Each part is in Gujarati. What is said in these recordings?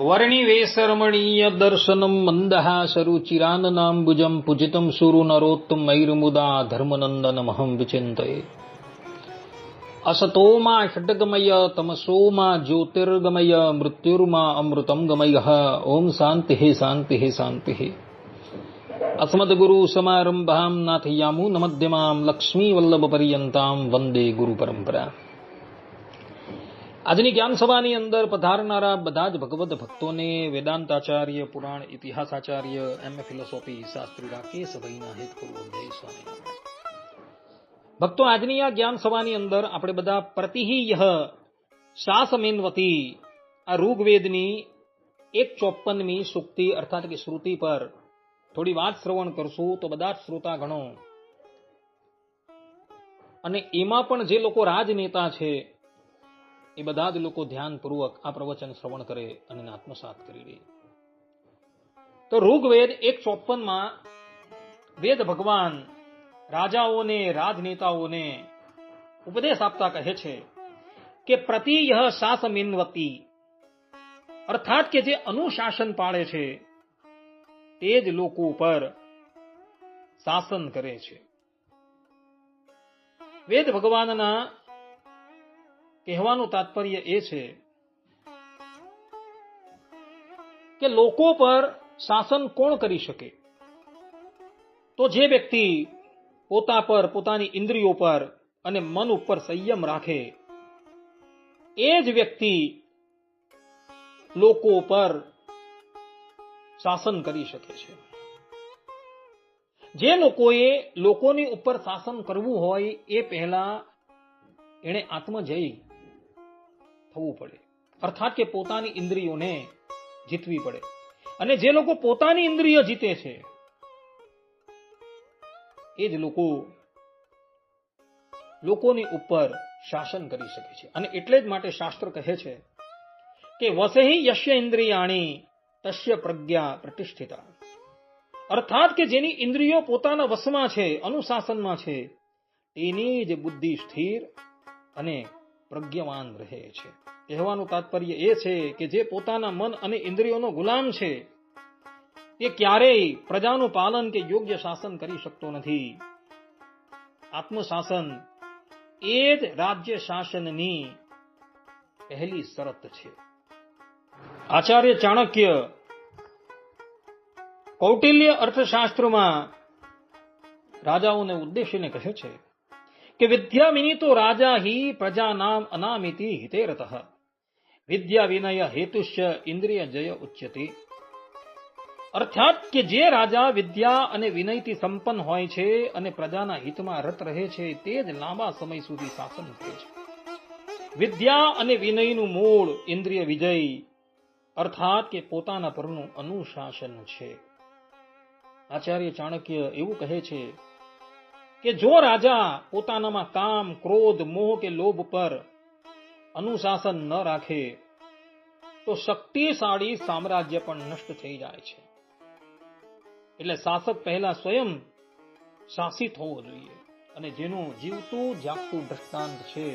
वर्णिवेशरमणीय दर्शनम मंदहासरुचिराननाम्बुजं पूजितं सुरु नरोत्तमैर्मुदा धर्मनंदनमहं विचिन्तये। असतो मा षड्गमय तमसो मा ज्योतिर्गमय मृत्युर्मा अमृतं गमयः। ओम शान्तिः शान्तिः शान्तिः। अस्मद्गुरु समारंभां नाथयामुनमध्यमां लक्ष्मीवल्लभपर्यन्तां वंदे गुरु परंपरा। આજની જ્ઞાન સભાની અંદર પધારનારા બધા જ ભગવદ ભક્તોને વેદાંતાચાર્ય, પુરાણ ઇતિહાસાચાર્ય, એમએ ફિલોસોફી શાસ્ત્રી રાકેશભાઈના હેતપૂર્વક જય સ્વામિનારાયણ। ભક્તો, આજની આ જ્ઞાન સભાની અંદર આપણે બધા પ્રતિહિયઃ શાસમેન્વતી આ ઋગ્વેદની 154મી સૂક્તિ અર્થાત કે શ્રુતિ પર થોડી વાત શ્રવણ કરશું તો બધા જ શ્રોતાગણો અને એમાં પણ જે લોકો રાજનેતા છે એ બધા જ લોકો ધ્યાનપૂર્વક આ પ્રવચન શ્રવણ કરે અને આત્મસાત કરી લે। તો ઋગ્વેદ 154માં વેદ ભગવાન રાજાઓને, રાજનેતાઓને ઉપદેશ આપતા કહે છે કે પ્રતિયઃ શાસમેન્વતી અર્થાત કે જે અનુશાસન પાળે છે તે જ લોકો પર શાસન કરે છે। વેદ ભગવાનના કહેવાનું તાત્પર્ય એ છે કે લોકો પર શાસન કોણ કરી શકે? તો જે વ્યક્તિ પોતા પર, પોતાની ઇન્દ્રિયો પર અને મન ઉપર સંયમ રાખે એ જ વ્યક્તિ લોકો પર શાસન કરી શકે છે। જે લોકોએ લોકોની ઉપર શાસન કરવું હોય એ પહેલા એણે આત્મજય થવું પડે, અર્થાત કે પોતાની ઇન્દ્રિયોને જીતવી પડે। અને જે લોકો પોતાની ઇન્દ્રિય જીતે છે એ જ લોકોની ઉપર શાસન કરી શકે છે। અને એટલે જ માટે શાસ્ત્ર કહે છે કે વસેહિ યસ્ય ઇન્દ્રિયાણી તસ્ય પ્રજ્ઞા પ્રતિષ્ઠિતા, અર્થાત કે જેની ઇન્દ્રિયો પોતાના વશમાં છે, અનુશાસનમાં છે, તેની જ બુદ્ધિ સ્થિર અને પ્રજ્ઞાવાન રહે છે। કહેવાનું તાત્પર્ય એ છે કે જે પોતાના મન અને ઇન્દ્રિયોનો ગુલામ છે તે ક્યારેય પ્રજાનું પાલન કે યોગ્ય શાસન કરી શકતો નથી। આત્મશાસન એ જ રાજ્ય શાસનની પહેલી શરત છે। આચાર્ય ચાણક્ય કૌટિલ્ય અર્થશાસ્ત્રમાં રાજાઓને ઉદ્દેશીને કહે છે કે વિદ્યા વિનીતો રાજા હિ પ્રજાનામ અનામિતિ હિતેરતઃ વિદ્યા વિનય હેતુષ્ય ઇન્દ્રિય જય ઉચ્યતે, અર્થાત કે જે રાજા વિદ્યા અને વિનયથી સંપન્ન હોય છે અને પ્રજાના હિતમાં રત રહે છે તે જ લાંબા સમય સુધી શાસન કરે છે। વિદ્યા અને વિનયનું મૂળ ઇન્દ્રિય વિજય અર્થાત કે પોતાના પરનું અનુશાસન છે। આચાર્ય ચાણક્ય એવું કહે છે કે જો રાજા પોતાનામાં કામ, ક્રોધ, મોહ કે લોભ પર અનુશાસન ન રાખે તો શક્તિશાળી સામ્રાજ્ય પણ નષ્ટ થઈ જાય છે। એટલે શાસક પહેલા સ્વયં શાસિત હોવો જોઈએ। અને જેનું જીવતું જાગતું દ્રષ્ટાંત છે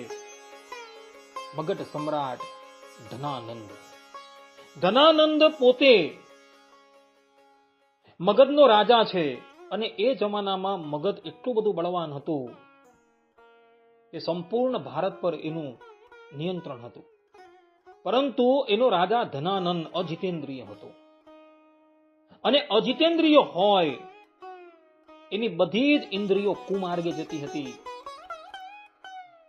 મગધ સમ્રાટ ધનાનંદ। ધનાનંદ પોતે મગધનો રાજા છે અને એ જમાનામાં મગધ એટલું બધું બળવાન હતું કે સંપૂર્ણ ભારત પર એનું નિયંત્રણ હતું, પરંતુ એનો રાજા ધનાનંદ અજિતેન્દ્રિય હતો। અને અજિતેન્દ્રિય હોય એની બધી જ ઇન્દ્રિયો કુમાર્ગે જતી હતી।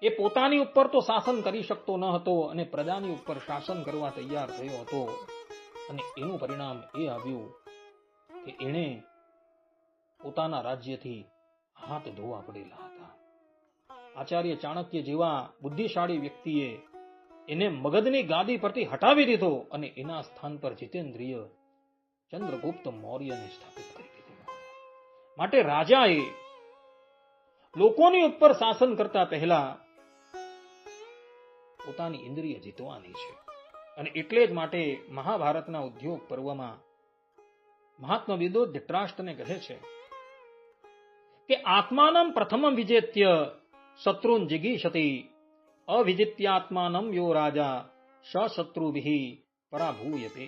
એ પોતાની ઉપર તો શાસન કરી શકતો ન હતો અને પ્રજાની ઉપર શાસન કરવા તૈયાર થયો હતો। અને એનું પરિણામ એ આવ્યું કે એણે પોતાના રાજ્યથી હાથ ધોવા પડેલા હતા। આચાર્ય ચાણક્ય જેવા બુદ્ધિશાળી વ્યક્તિએ એને મગધની ગાદી પરથી હટાવી દીધો અને એના સ્થાન પર જીતેન્દ્રિય ચંદ્રગુપ્ત મૌર્યને સ્થાપિત કરી દીધો। માટે રાજાએ લોકોની ઉપર શાસન કરતા પહેલા પોતાની ઇન્દ્રિય જીતવાની છે। અને એટલે જ માટે મહાભારતના ઉદ્યોગ પર્વમાં મહાત્મા વિદો ધૃતરાષ્ટ્રને કહે છે કે આત્માનમ પ્રથમમ વિજેત્ય શત્રુન જિગીષતિ અવિજિત્યાત્માનમ યો રાજા સશત્રુભિ પરાભૂયતે.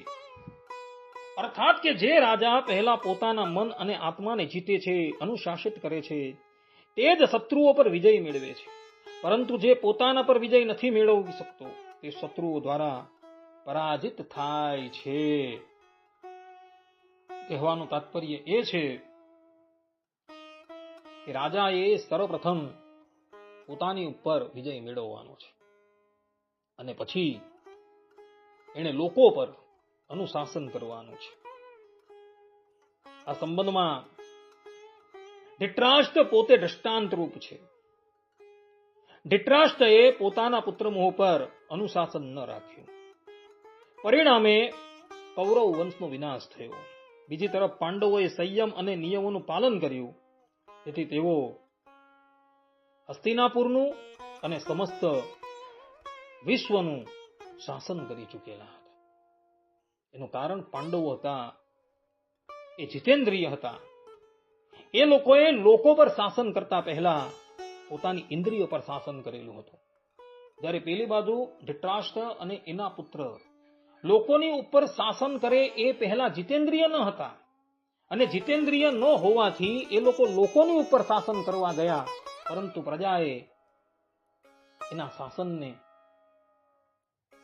અર્થાત કે જે રાજા પહેલા પોતાના મન અને આત્માને જીતે છે, અનુશાસિત કરે છે, તે જ શત્રુઓ પર વિજય મેળવે છે. પરંતુ જે પોતાના પર વિજય નથી મેળવી શકતો તે શત્રુઓ દ્વારા પરાજિત થાય છે. કહેવાનું તાત્પર્ય એ છે કે રાજાએ સર્વપ્રથમ પોતાની ઉપર વિજય મેળવવાનો છે અને પછી એને લોકો પર અનુશાસન કરવાનું છે. આ સંબંધમાં ધૃતરાષ્ટ્ર પોતે દ્રષ્ટાંત રૂપ છે. ધૃતરાષ્ટ્રએ પોતાના પુત્રમોહ પર અનુશાસન ન રાખ્યું. પરિણામે કૌરવ વંશનો વિનાશ થયો. બીજી તરફ પાંડવોએ સંયમ અને નિયમોનું પાલન કર્યું, તેથી તેઓ હસ્તિનાપુરનું અને સમસ્ત વિશ્વનું શાસન કરી ચૂકેલા હતા. એનું કારણ પાંડવો હતા એ જીતેન્દ્રિય હતા. એ લોકોએ લોકો પર શાસન કરતા પહેલા પોતાની ઇન્દ્રિયો પર શાસન કરેલું હતું. જ્યારે પેલી બાજુ ધૃતરાષ્ટ્ર અને એના પુત્ર લોકોની ઉપર શાસન કરે એ પહેલા જીતેન્દ્રિય ન હતા, અને જીતેન્દ્રિય ન હોવાથી એ લોકોની ઉપર શાસન કરવા ગયા, પરંતુ પ્રજાએ એના શાસનને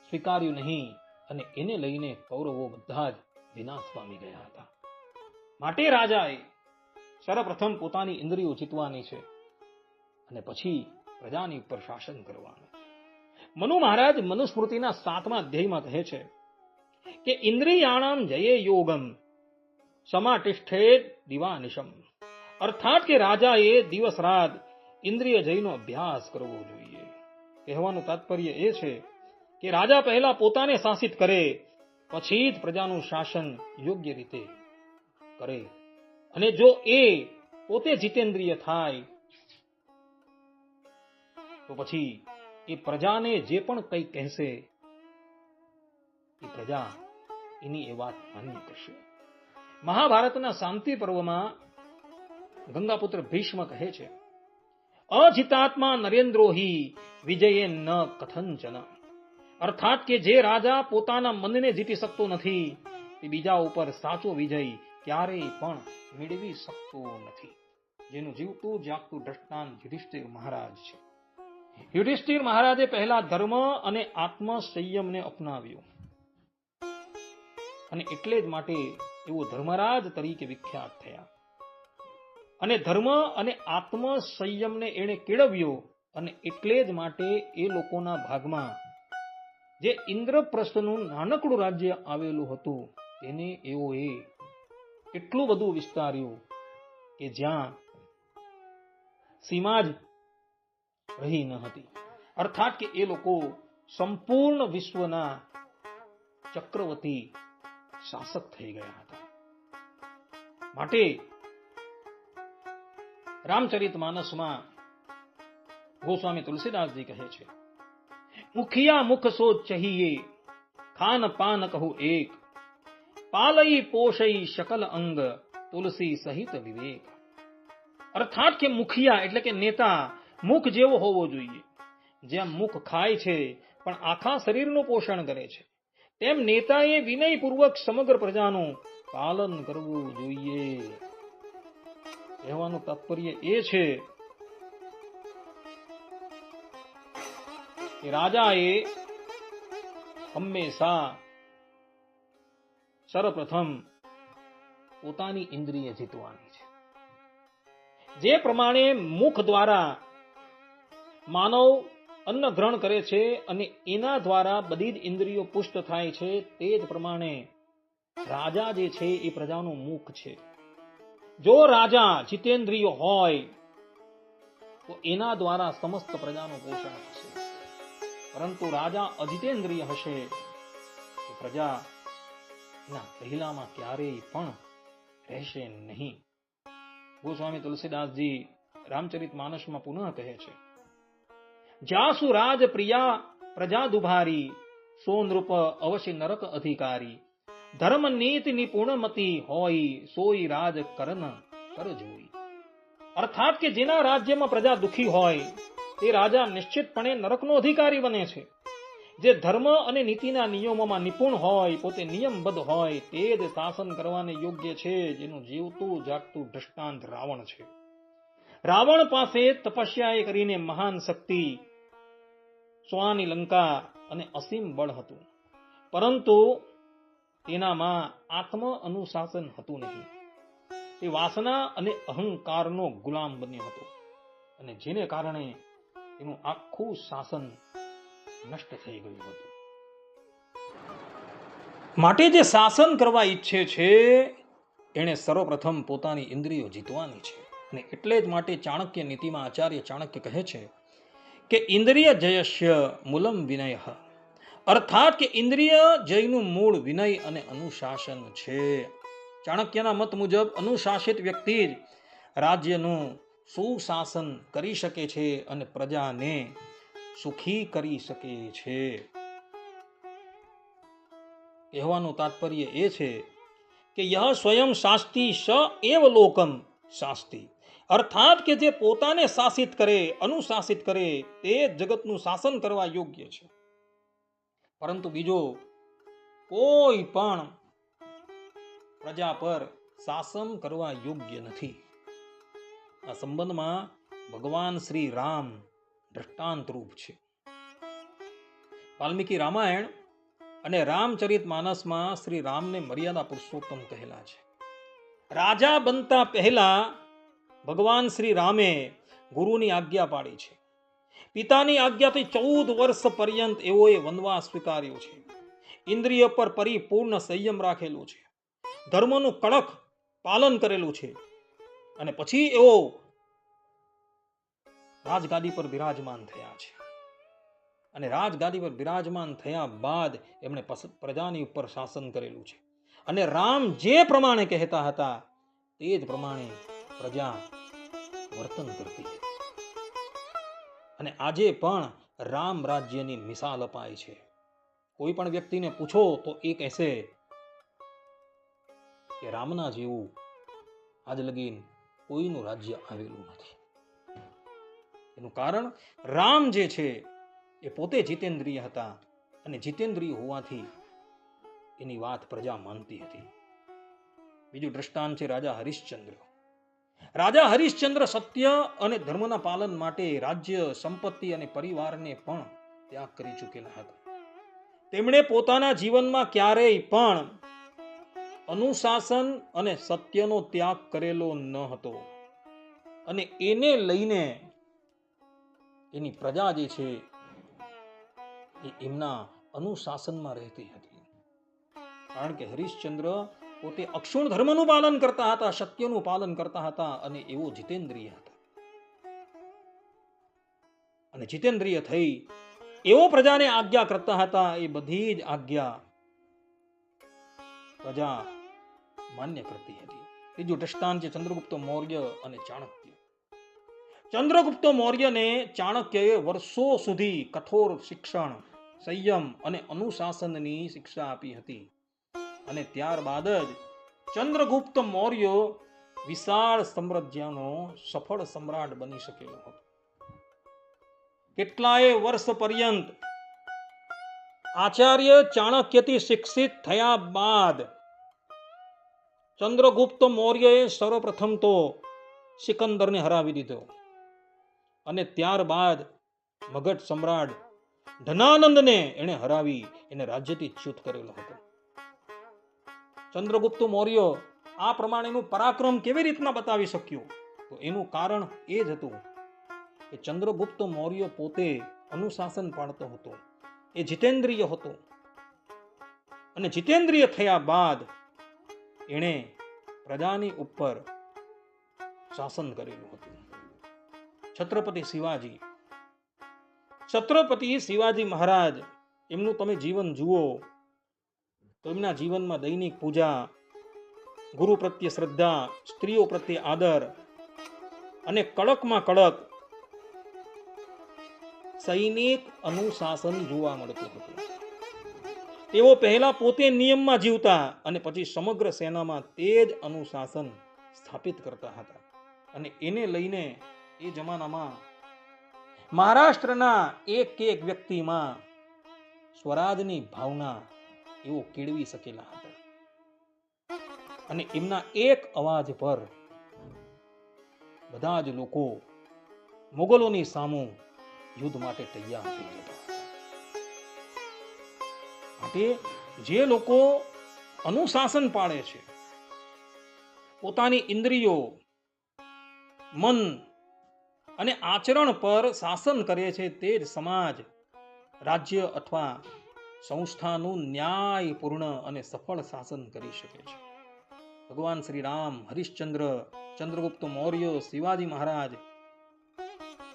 સ્વીકાર્યું નહીં અને એને લઈને કૌરવો બધા જ વિનાશ પામી ગયા હતા. માટે રાજાએ સર્વપ્રથમ પોતાની ઇન્દ્રિયો જીતવાની છે અને પછી પ્રજાની ઉપર શાસન કરવાનું. મનુ મહારાજ મનુસ્મૃતિના 7મા અધ્યાયમાં કહે છે કે ઇન્દ્રિયાણામ જયે યોગમ સમાટિષ્ઠેત દિવાનિશમ. અર્થાત કે રાજાએ દિવસ રાત ઇન્દ્રિય જયનો અભ્યાસ કરવો જોઈએ. કહેવાનું તાત્પર્ય એ છે કે રાજા પહેલા પોતાને શાસિત કરે, પછી જ પ્રજાનું શાસન યોગ્ય રીતે કરે. અને જો એ પોતે જીતેન્દ્રિય થાય તો પછી એ પ્રજાને જે પણ કંઈ કહેશે એ પ્રજા એની એ વાત માન્ય કરશે. મહાભારતના શાંતિ પર્વમાં ગંગાપુત્ર ભીષ્મ કહે છે, અજિતાત્મા નરેન્દ્રોહી વિજયે ન કથંચન. અર્થાત કે જે રાજા પોતાના મનને જીતી શકતો નથી તે બીજા ઉપર સાચો વિજય ક્યારેય પણ મેળવી શકતો નથી. જેનું જીવતું જાગતું દ્રષ્ટાંત યુધિષ્ઠિર મહારાજ છે. યુધિષ્ઠિર મહારાજે પહેલા ધર્મ અને આત્મ સંયમને અપનાવ્યું અને એટલે જ માટે એવો ધર્મરાજ તરીકે વિખ્યાત થયા. અને ધર્મ અને આત્મ સંયમને એણે કેળવ્યો અને એટલે જ માટે એ લોકોના ભાગમાં જે ઇન્દ્રપ્રસ્થનું નાનકડું રાજ્ય આવેલું હતું તેને એઓએ એટલું બધું વિસ્તાર્યું કે જ્યાં સીમા જ રહી ન હતી. અર્થાત કે એ લોકો સંપૂર્ણ વિશ્વના ચક્રવર્તી શાસક થઈ ગયા હતા. માટે રામચરિત માનસમાં ગોસ્વામી તુલસીદાસજી કહે છે, મુખિયા મુખ સો ચહિયે ખાન પાન કહું એક, પાલઈ પોષઈ શકલ અંગ તુલસી સહિત વિવેક. અર્થાત કે મુખિયા એટલે કે નેતા મુખ જેવો હોવો જોઈએ. જેમ મુખ ખાય છે પણ આખા શરીરનું પોષણ કરે છે, તેમ નેતાએ વિનયપૂર્વક સમગ્ર પ્રજાનું પાલન કરવું જોઈએ. કહેવાનું તાત્પર્ય એ છે કે રાજાએ હંમેશા સર્વપ્રથમ પોતાની ઇન્દ્રિય જીતવાની છે. જે પ્રમાણે મુખ દ્વારા માનવ અન્ન ગ્રહણ કરે છે અને એના દ્વારા બધી જ ઇન્દ્રિયો પુષ્ટ થાય છે, તે જ પ્રમાણે રાજા જે છે એ પ્રજાનું મુખ છે. જો રાજા જીતેન્દ્રિય હોય તો એના દ્વારા સમસ્ત પ્રજાનું પોષણ થશે, પરંતુ રાજા અજીતેન્દ્રિય હશે તો પ્રજા એના પહેલામાં ક્યારેય પણ રહેશે નહીં. ગોસ્વામી તુલસીદાસજી રામચરિત માનસમાં પુનઃ કહે છે, જાસુ રાજ પ્રિયા પ્રજા દુભારી, સો નૃપ અવશ્ય નરક અધિકારી, ધર્મ નીતિ નિપુણમતી હોય, સોઈ રાજ કરન કર જોઈ. અર્થાત કે જેના રાજ્યમાં પ્રજા દુખી હોય તે રાજા નિશ્ચિતપણે નરકનો અધિકારી બને છે. જે ધર્મ અને નીતિના નિયમોમાં નિપુણ હોય, પોતે નિયમબદ્ધ હોય, તે જ શાસન કરવાને યોગ્ય છે, જેનું જીવતું જાગતું દ્રષ્ટાંત રાવણ છે. રાવણ પાસે તપસ્યા કરીને મહાન શક્તિ, સોનાની લંકા અને અસીમ બળ હતું, પરંતુ તેનામાં આત્મ અનુશાસન હતું નહીં. તે વાસના અને અહંકારનો ગુલામ બન્યો હતો, અને જેને કારણે તેનું આખું શાસન નષ્ટ થઈ ગયું હતું. માટે જે શાસન કરવા ઈચ્છે છે, એણે સર્વપ્રથમ પોતાની ઇન્દ્રિયો જીતવાની છે. અને એટલે જ માટે ચાણક્ય નીતિમાં આચાર્ય ચાણક્ય કહે છે કે ઇન્દ્રિય જયસ્ય મૂલમ વિનય, અર્થાત કે ઇન્દ્રિય જયનું મૂળ વિનય અને અનુશાસન છે. ચાણક્યના મત મુજબ અનુશાસિત વ્યક્તિ જ રાજ્યનું સુશાસન કરી શકે છે અને પ્રજાને સુખી કરી શકે છે. કહેવાનું તાત્પર્ય એ છે કે યહ સ્વયં શાસ્તિ સ એવ લોકમ શાસ્તિ, અર્થાત કે જે પોતાને શાસિત કરે, અનુશાસિત કરે, તે જગતનું શાસન કરવા યોગ્ય છે. પરંતુ બીજો કોઈ પણ પ્રજા પર શાસન કરવા યોગ્ય નથી. આ સંબંધમાં ભગવાન શ્રી રામ દ્રષ્ટાંત રૂપ છે. વાલ્મીકી રામાયણ અને રામચરિત માનસમાં શ્રી રામને મર્યાદા પુરુષોત્તમ કહેલા છે. રાજા બનતા પહેલા ભગવાન શ્રી રામે ગુરુની આજ્ઞા પાડી છે. પિતાની આજ્ઞાથી 14 વર્ષ પર્યંત એઓએ વનવાસ સ્વીકાર્યો છે. ઇન્દ્રિય પર પરિપૂર્ણ સંયમ રાખેલું છે. ધર્મનું કડક પાલન કરેલું છે. અને પછી એઓ રાજગાદી પર બિરાજમાન થયા છે. અને રાજગાદી પર બિરાજમાન થયા બાદ એમણે પ્રજાની ઉપર શાસન કરેલું છે. અને રામ જે પ્રમાણે કહેતા હતા તે જ પ્રમાણે પ્રજા વર્તન કરતી હતી. અને આજે પણ રામ રાજ્યની મિસાલ અપાય છે. કોઈ પણ વ્યક્તિને પૂછો તો એ કહેશે કે રામના જેવું આજ લગીન કોઈનું રાજ્ય આવેલું નથી. એનું કારણ રામ જે છે એ પોતે જીતેન્દ્રિય હતા, અને જીતેન્દ્રિય હોવાથી એની વાત પ્રજા માનતી હતી. બીજું દ્રષ્ટાંત છે રાજા હરિશ્ચંદ્ર. રાજા હરિશ્ચંદ્ર સત્ય અને ધર્મના પાલન માટે રાજ્ય, સંપત્તિ અને પરિવારને પણ ત્યાગ કરી ચૂકેલા હતા. તેમણે પોતાના જીવનમાં ક્યારેય પણ અનુશાસન અને સત્યનો ત્યાગ કરેલો ન હતો. અને એને લઈને એની પ્રજા જે છે એ એમના અનુશાસનમાં રહેતી હતી. કારણ કે હરિશ્ચંદ્ર પોતે અક્ષુણ ધર્મનું પાલન કરતા હતા, સત્યનું પાલન કરતા હતા, અને એવો જીતેન્દ્રિય હતા. અને જીતેન્દ્રિય થઈ એવો પ્રજાને આજ્ઞા કરતા હતા. એ બધી જ આજ્ઞા પ્રજા માન્ય કરતી હતી. ત્રીજું દ્રષ્ટાંત છે ચંદ્રગુપ્ત મૌર્ય અને ચાણક્ય. ચંદ્રગુપ્ત મૌર્યને ચાણક્યએ વર્ષો સુધી કઠોર શિક્ષણ, સંયમ અને અનુશાસનની શિક્ષા આપી હતી. અને ત્યારબાદ જ ચંદ્રગુપ્ત મૌર્ય વિશાળ સામ્રાજ્યનો સફળ સમ્રાટ બની શકેલો હતો. કેટલાય વર્ષ પર્યંત આચાર્ય ચાણક્યથી શિક્ષિત થયા બાદ ચંદ્રગુપ્ત મૌર્યએ સર્વપ્રથમ તો સિકંદરને હરાવી દીધો, અને ત્યારબાદ મગધ સમ્રાટ ધનાનંદને એને હરાવી એને રાજ્યથી ચ્યુત કરેલો હતો. ચંદ્રગુપ્ત મૌર્ય આ પ્રમાણેનું પરાક્રમ કેવી રીતના બતાવી શક્યો? તો એનું કારણ એ જ હતું કે ચંદ્રગુપ્ત મૌર્ય પોતે અનુશાસન પાળતો હતો. એ જીતેન્દ્રિય હતો, અને જીતેન્દ્રિય થયા બાદ એણે પ્રજાની ઉપર શાસન કરેલું હતું. છત્રપતિ શિવાજી મહારાજ, એમનું તમે જીવન જુઓ તો એમના જીવનમાં દૈનિક પૂજા, ગુરુ પ્રત્યે શ્રદ્ધા, સ્ત્રીઓ પ્રત્યે આદર અને કડકમાં કડક સૈનિક અનુશાસન જોવા મળતું હતું. તેઓ પહેલા પોતે નિયમમાં જીવતા અને પછી સમગ્ર સેનામાં તે જ અનુશાસન સ્થાપિત કરતા હતા. અને એને લઈને એ જમાનામાં મહારાષ્ટ્રના એક વ્યક્તિમાં સ્વરાજની ભાવના એવો કેળવી શકેલા હતા. અને એમના એક અવાજ પર બધા જ લોકો મુગલોની સામું યુદ્ધ માટે તૈયાર થઈ જતા હતા. માટે જે લોકો અનુશાસન પાળે છે, પોતાની ઇન્દ્રિયો, મન અને આચરણ પર શાસન કરે છે, તે જ સમાજ, રાજ્ય અથવા સંસ્થાનું ન્યાયપૂર્ણ અને સફળ શાસન કરી શકે છે. ભગવાન શ્રી રામ, હરિશ્ચંદ્ર, ચંદ્રગુપ્ત મૌર્ય, શિવાજી મહારાજ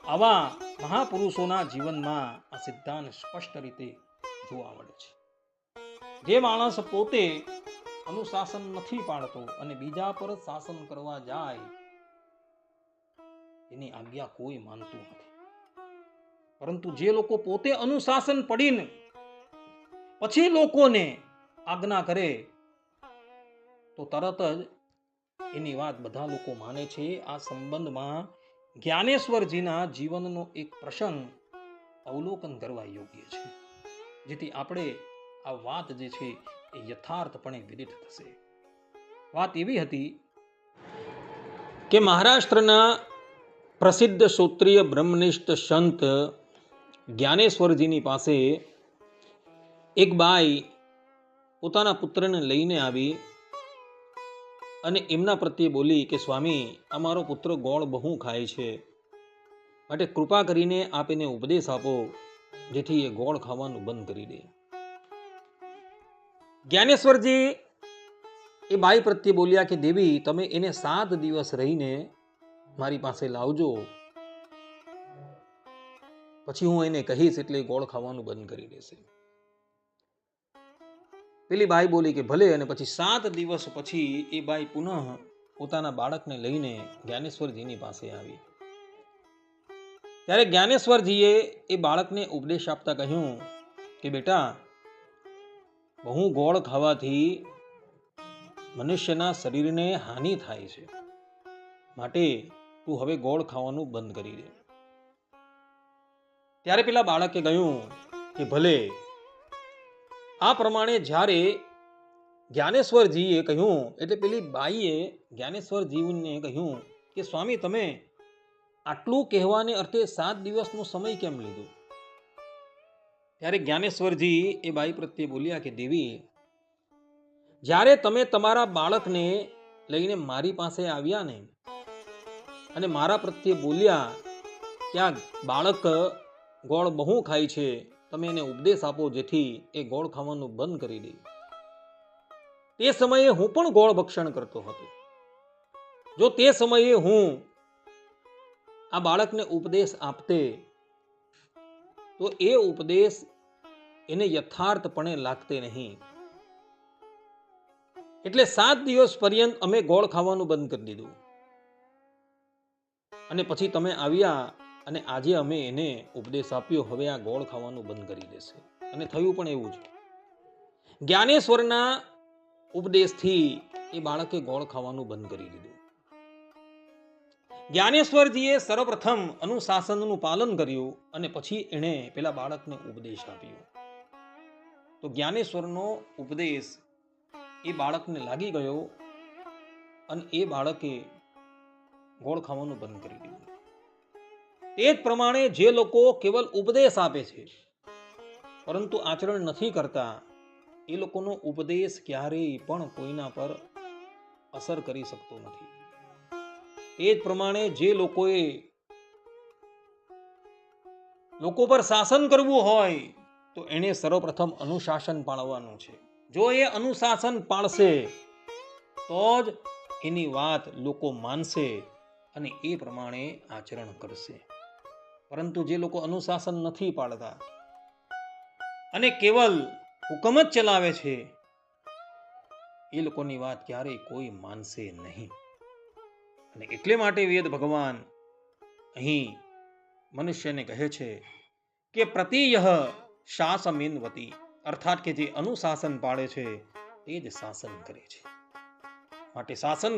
આવા મહાપુરુષોના જીવનમાં આ સિદ્ધાંત સ્પષ્ટ રીતે જોવા મળે છે. જે માણસ પોતે અનુશાસન નથી પાડતો અને બીજા પર શાસન કરવા જાય, એની આજ્ઞા કોઈ માનતું નથી. પરંતુ જે લોકો પોતે અનુશાસન પડીને પછી લોકોને આજ્ઞા કરે, તો તરત જ એની વાત બધા લોકો માને છે. આ સંબંધમાં જ્ઞાનેશ્વરજીના જીવનનો એક પ્રસંગ અવલોકન કરવા યોગ્ય છે, જેથી આપણે આ વાત જે છે એ યથાર્થપણે વિદિત થશે. વાત એવી હતી કે મહારાષ્ટ્રના પ્રસિદ્ધ શ્રોત્રિય બ્રહ્મનિષ્ઠ સંત જ્ઞાનેશ્વરજીની પાસે એક બાઈ પોતાના પુત્રને લઈને આવી અને એમના પ્રત્યે બોલી કે સ્વામી, અમારો પુત્ર ગોળ બહુ ખાય છે, માટે કૃપા કરીને આપ એને ઉપદેશ આપો જેથી એ ગોળ ખાવાનું બંધ કરી દે. જ્ઞાનેશ્વરજી એ બાઈ પ્રત્યે બોલ્યા કે દેવી, તમે એને 7 દિવસ રહીને મારી પાસે લાવજો, પછી હું એને કહીશ એટલે ગોળ ખાવાનું બંધ કરી દેશે. પેલી બાઈ બોલી કે ભલે. અને પછી 7 દિવસ પછી એ બાઈ પુનઃ પોતાના બાળકને લઈને જ્ઞાનેશ્વરજીની પાસે આવી. ત્યારે જ્ઞાનેશ્વરજીએ એ બાળકને ઉપદેશ આપતા કહ્યું કે બેટા, બહુ ગોળ ખાવાથી મનુષ્યના શરીરને હાનિ થાય છે, માટે તું હવે ગોળ ખાવાનું બંધ કરી દે. ત્યારે પેલા બાળકે કહ્યું કે ભલે. આ પ્રમાણે જ્યારે જ્ઞાનેશ્વરજીએ કહ્યું એટલે પેલી બાઈએ જ્ઞાનેશ્વરજીને કહ્યું કે સ્વામી, તમે આટલું કહેવાને અર્થે 7 દિવસનો સમય કેમ લીધો? ત્યારે જ્ઞાનેશ્વરજી એ બાઈ પ્રત્યે બોલ્યા કે દેવી, જ્યારે તમે તમારા બાળકને લઈને મારી પાસે આવ્યા ને અને મારા પ્રત્યે બોલ્યા કે આ બાળક ગોળ બહુ ખાય છે, તમે એને ઉપદેશ આપો જેથી એ ગોળ ખાવાનું બંધ કરી દે. તે સમયે હું પણ ગોળ ભક્ષણ કરતો હતો. જો તે સમયે હું આ બાળકને ઉપદેશ આપતે તો એ ઉપદેશ એને યથાર્થપણે લાગતે નહીં. એટલે 7 દિવસ પર્યંત અમે ગોળ ખાવાનું બંધ કરી દીધું. અને પછી તમે આવ્યા અને આજે અમે એને ઉપદેશ આપ્યો, હવે આ ગોળ ખાવાનું બંધ કરી દેશે. અને થયું પણ એવું જ. જ્ઞાનેશ્વરના ઉપદેશથી એ બાળકે ગોળ ખાવાનું બંધ કરી દીધું. જ્ઞાનેશ્વરજીએ સર્વપ્રથમ અનુશાસનનું પાલન કર્યું અને પછી એણે પેલા બાળકને ઉપદેશ આપ્યો. તો જ્ઞાનેશ્વરનો ઉપદેશ એ બાળકને લાગી ગયો અને એ બાળકે ગોળ ખાવાનું બંધ કરી દીધું. તે જ પ્રમાણે જે લોકો કેવલ ઉપદેશ આપે છે પરંતુ આચરણ નથી કરતા, એ લોકોનો ઉપદેશ ક્યારેય પણ કોઈના પર અસર કરી શકતો નથી. એ જ પ્રમાણે જે લોકોએ લોકો પર શાસન કરવું હોય તો એને સર્વપ્રથમ અનુશાસન પાળવાનું છે. જો એ અનુશાસન પાળશે તો જ એની વાત લોકો માનશે અને એ પ્રમાણે આચરણ કરશે. પરંતુ જે લોકો અનુશાસન નથી પાળતા અને કેવલ હુકમ જ ચલાવે છે, એ લોકોની વાત ક્યારેય કોઈ માનશે નહીં. અને એટલે માટે વેદ ભગવાન અહીં મનુષ્યને કહે છે કે પ્રતિયહ શાસમેન્વતી, અર્થાત કે જે અનુશાસન પાળે છે તે જ શાસન કરે છે. માટે શાસન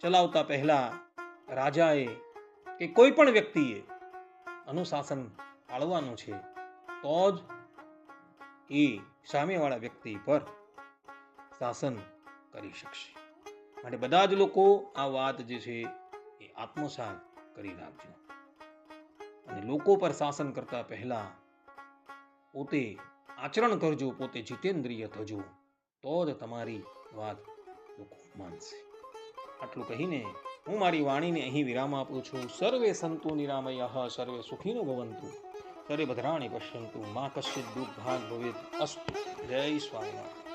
ચલાવતા પહેલા રાજાએ કે કોઈ પણ વ્યક્તિએ અનુશાસન પાળવાનું છે, તો જ એ સામેવાળા વ્યક્તિ પર શાસન કરી શકશે. માટે બધા જ લોકો આ વાત જે છે એ આત્મસાત કરી રાખજો અને લોકો પર શાસન કરતા પહેલા પોતે આચરણ કરજો, પોતે જીતેન્દ્રિય થજો, તો જ તમારી વાત લોકો માનશે. આટલું કહીને હું મારી વાણીને અહીં વિરામ આપું છું. સર્વે સંતુ નિરામયઃ, સર્વે સુખીનો ભવંતુ, સર્વે ભદ્રાણિ પશ્યન્તુ, મા કશ્ચિદ દુર્ભાગ ભવેત. અસ્તુ. જય સ્વામિનારાયણ.